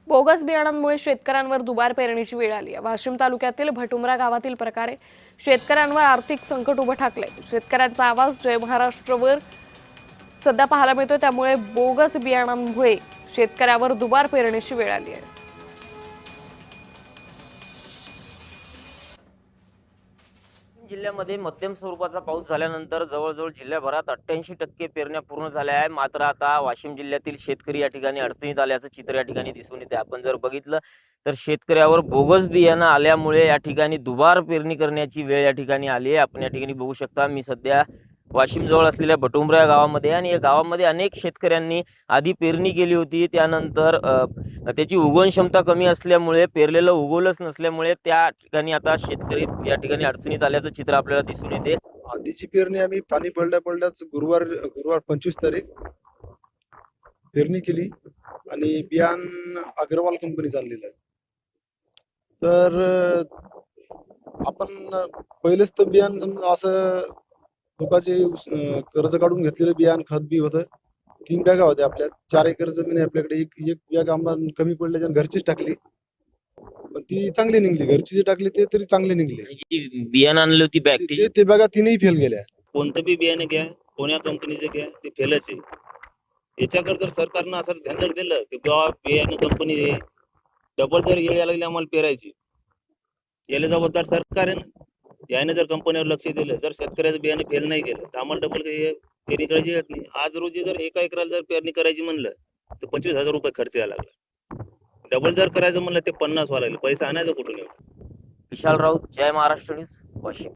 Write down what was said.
Bogus बियाणांमुळे शेतकऱ्यांवर दुबार पेरणीची वेळ आली आहे। वाशिम तालुक्यातील भटुमरा गावातील प्रकारे शेतकऱ्यांवर आर्थिक संकट उभं ठाकलंय। शेतकऱ्यांचा आवाज जय महाराष्ट्रवर सध्या पाहायला मिळतोय, त्यामुळे बोगस बियाणांमुळे शेतकऱ्यावर दुबार पेरणीची वेळ आली आहे। जिल्ह्यामध्ये मध्यम स्वरूपाचा पाऊस झाल्यानंतर जवळजवळ जिल्ह्याभरात 88% पेरण्या पूर्ण झाल्या आहे। मात्र आता वाशिम जिल्ह्यातील शेतकरी या ठिकाणी अडचणीत आल्याचं चित्र या ठिकाणी दिसून येते। आपण जर बघितलं तर शेतकऱ्यावर बोगस बियाणं आल्यामुळे या ठिकाणी दुबार पेरणी करण्याची वेळ या ठिकाणी आली आहे। आपण या ठिकाणी बघू शकता, मी सध्या वाशिम जवळ असलेल्या भटुमरा या गावामध्ये, आणि या गावामध्ये अनेक शेतकऱ्यांनी आधी पेरणी केली होती, त्यानंतर त्याची उगवण क्षमता कमी असल्यामुळे, पेरलेलं उगवलंच नसल्यामुळे त्या ठिकाणी आता शेतकरी या ठिकाणी अडचणीत आल्याचं चित्र आपल्याला दिसून येते। आधीची पेरणी आम्ही पाणी पडल्याच गुरुवार 25 तारीख पेरणी केली आणि बियाण अग्रवाल कंपनी चाललेलं आहे। तर आपण पहिलेच तर बियाण समजा असं लोकांचे कर्ज काढून घेतलेलं बियाण खत बी होतं। 3 बॅगा होत्या आपल्या, 4 एकर जमीन आहे आपल्याकडे। एक बॅग आम्हाला कमी पडल्याच्या घरचीच टाकली, पण ती चांगली निघली। घरची जे टाकली ते तरी चांगले निघले। जी बियाणं आणली होती बॅग ते बॅगा तीनही फेल गेल्या। कोणतं बी बियाणे घ्या, कोण्या कंपनीचं घ्या, ते फेलच आहे। याच्याकडे जर सरकारनं असं ध्यान जर दिलं की बाबा बियाणे कंपनी डबल जर यायला लागली आम्हाला पेरायची, याला जबाबदार सरकार आहे ना। याने जर कंपनीवर लक्ष दिलं, जर शेतकऱ्याचं बियाणे फेल नाही गेलं तर आम्हाला डबल पेरणी करायची येत नाही। आज रोजी जर एका एकराला जर पेरणी करायची म्हणलं तर 25,000 रुपये खर्च यायला लागला। डबल जर करायचं म्हणलं ते 50 व्हायला लागले। पैसा आणायचं कुठून एवढं? विशाल राऊत, जय महाराष्ट्र न्यूज, वाशिम।